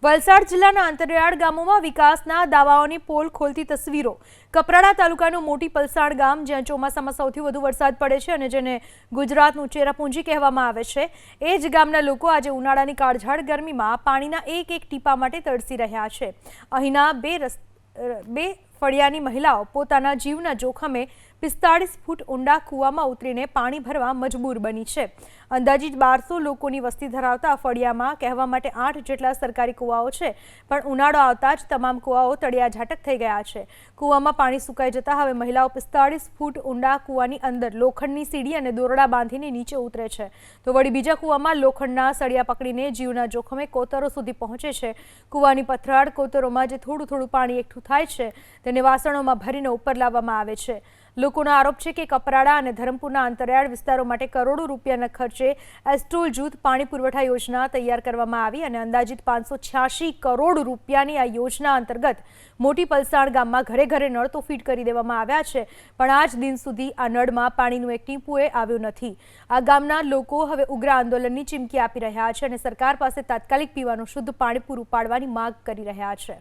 વલસાડ જિલ્લાના અંતરિયાળ ગામોમાં વિકાસના દાવાઓની પોલ ખોલતી તસવીરો। કપરાડા તાલુકાનું મોટી પલસાડ ગામ, જ્યાં ચોમાસામાં સૌથી વધુ વરસાદ પડે છે અને જેને ગુજરાતનું ચેરાપુંજી કહેવામાં આવે છે, એ જ ગામના લોકો આજે ઉનાળાની કાળઝાળ ગરમીમાં પાણીના એક એક ટીપા માટે તરસી રહ્યા છે। અહીંના બે ફળિયાની મહિલાઓ પોતાના જીવના જોખમે 45 ફૂટ ઊંડા કૂવામાં ઉતરીને પાણી ભરવા મજબૂર બની છે। અંદાજિત 1200 લોકોની વસ્તી ધરાવતા ફળિયામાં કહેવા માટે 8 જેટલા સરકારી કૂવાઓ છે, પણ ઉનાળો આવતા જ તમામ કૂવાઓ તળિયાઝાટક થઈ ગયા છે। કૂવામાં પાણી સુકાઈ જતા હવે મહિલાઓ 45 ફૂટ ઊંડા કૂવાની અંદર લોખંડની સીડી અને દોરડા બાંધીને નીચે ઉતરે છે, તો વળી બીજા કૂવામાં લોખંડના સળિયા પકડીને જીવના જોખમે કોતરો સુધી પહોંચે છે। કૂવાની પથરાળ કોતરોમાં જે થોડું થોડું પાણી એકઠું થાય છે, તેને વાસણોમાં ભરીને ઉપર લાવવામાં આવે છે। લોકોનો આરોપ છે કે કપરાડા અને ધરમપુરના અંતરિયાળ વિસ્તારો માટે કરોડો રૂપિયાના ખર્ચે એસ્ટ્રોલ જૂથ પાણી પુરવઠા યોજના તૈયાર કરવામાં આવી અને અંદાજિત 586 કરોડ રૂપિયાની આ યોજના અંતર્ગત મોટી પલસાડ ગામમાં ઘરે ઘરે નળ તો ફીટ કરી દેવામાં આવ્યા છે, પણ આજ દિન સુધી આ નળમાં પાણીનું એક ટીપું આવ્યું નથી। આ ગામના લોકો હવે ઉગ્ર આંદોલનની ચીમકી આપી રહ્યા છે અને સરકાર પાસે તાત્કાલિક પીવાનું શુદ્ધ પાણી પૂરું પાડવાની માંગ કરી રહ્યા છે।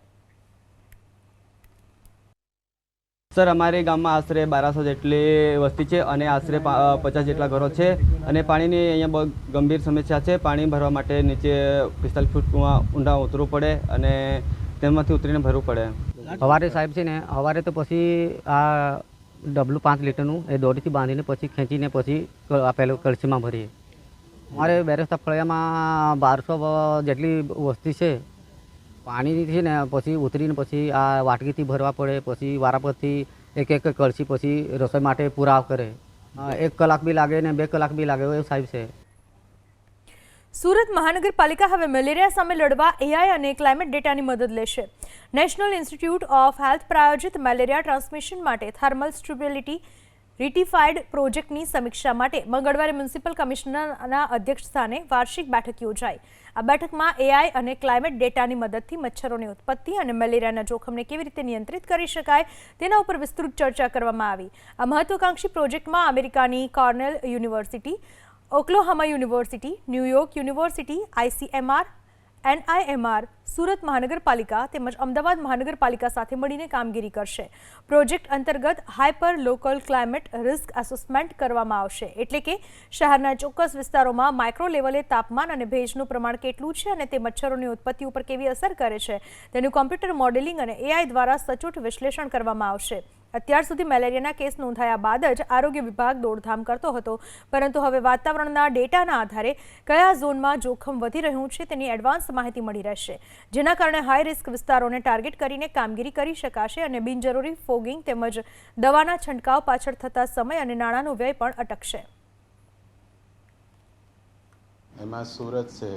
सर, अमारे गाम में आश्रे 1200 जेटली वस्ती है और आश्रे 50 जेटला घरों है और पानी की अँ गंभीर समस्या है। पानी भरवा माटे नीचे 45 फूट ऊंडा उतरવું પડે અને તેમાંથી ઉતરીને ભરવું પડે। हवारे साहेब છે ને हवारे तो पछी आ डबलू 5 लीटरનું એ દોરીથી બાંધીને પછી ખેંચીને પછી પેલો કળશીમાં ભરીએ। અમારે બેરસ્તા ફળિયામાં 1200 જેટલી વસ્તી છે। पानी थी ने पछी उतरीने पछी आ वाटकीथी भरवा पड़े, पछी वारापरथी एक एक कळशी पछी रसोई माटे पूरा करे। 1 कलाक भी लागे ने 2 कलाक भी लागे एवुं साहेब छे। सूरत महानगरपालिका हवे मलेरिया सामे लड़वा एआई અને ક્લાઇમેટ ડેટાની મદદ લેશે। નેશનલ ઇન્સ્ટિટ્યૂટ ઓફ હેલ્થ પ્રાયોજિત મેલેરિયા ટ્રાન્સમિશન માટે થર્મલ સ્ટેબિલિટી રેટિફાઈડ પ્રોજેક્ટની સમીક્ષા માટે મંગળવારે મ્યુનિસિપલ કમિશનરના અધ્યક્ષસ્થાને વાર્ષિક બેઠક યોજાઈ। આ બેઠકમાં એઆઈ અને ક્લાઇમેટ ડેટાની મદદથી મચ્છરોની ઉત્પત્તિ અને મેલેરિયાના જોખમને કેવી રીતે નિયંત્રિત કરી શકાય તેના ઉપર વિસ્તૃત ચર્ચા કરવામાં આવી। આ મહત્વાકાંક્ષી પ્રોજેક્ટમાં અમેરિકાની Cornell university, Oklahoma university, New York university, ICMR, NIMR, Surat महानगरपालिका તેમજ અમદાવાદ મહાનગરપાલિકા સાથે મળીને કામગીરી કરશે। પ્રોજેક્ટ અંતર્ગત hyper local climate risk assessment કરવામાં આવશે, એટલે કે શહેરના ચોક્કસ વિસ્તારોમાં માઇક્રો લેવલે તાપમાન અને ભેજનું પ્રમાણ કેટલું છે અને તે મચ્છરોની ઉત્પત્તિ ઉપર કેવી અસર કરે છે તેનું કોમ્પ્યુટર મોડેલિંગ અને એઆઈ દ્વારા સચોટ વિશ્લેષણ કરવામાં આવશે। અત્યાર સુધી મેલેરિયાના કેસ નોંધાયા બાદ જ આરોગ્ય વિભાગ દોડધામ કરતો હતો, પરંતુ હવે વાતાવરણના ડેટાના આધારે કયા ઝોનમાં જોખમ વધી રહ્યું છે તેની એડવાન્સ માહિતી મળી રહેશે, જેના કારણે હાઈ રિસ્ક વિસ્તારોને ટાર્ગેટ કરીને કામગીરી કરી શકાશે અને બિનજરૂરી ફોગિંગ તેમજ દવાના છંટકાવ પાછળ થતા સમય અને નાણાંનો વ્યય પણ અટકશે। એમાં સુરત છે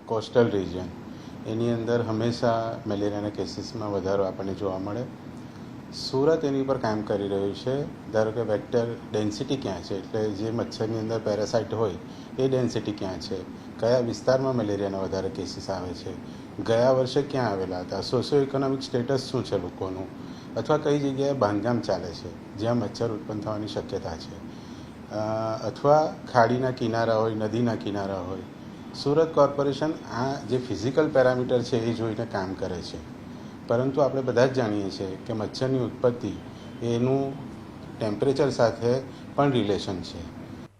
કોસ્ટલ રિજિયન, એની અંદર હંમેશા મેલેરિયાના કેસીસમાં વધારો આપણને જોવા મળે। सूरत एनी पर काम करी रह्यु छे। धारो के वेक्टर डेन्सिटी क्या है, एटले जे मच्छरनी अंदर पेरासाइट होय ए डेन्सिटी क्या है, कया विस्तारमां मेलेरियाना वधारे केसीस आवे छे, गया वर्षे क्या आवेला हता, सोशियो इकोनॉमिक स्टेटस शुं छे लोकोनुं, अथवा कई जग्याए बांधकाम चाले छे ज्यां मच्छर उत्पन्न थवानी शक्यता छे, अथवा खाड़ीना किनारा होय, नदीना किनारा होय। सूरत कॉर्पोरेशन आ जे फिजिकल पेरामीटर छे ए जोईने काम करे छे, परंतु આપણે બધા જ જાણીએ છીએ કે મચ્છરની ઉત્પત્તિ એનું ટેમ્પરેચર સાથે પણ રિલેશન છે।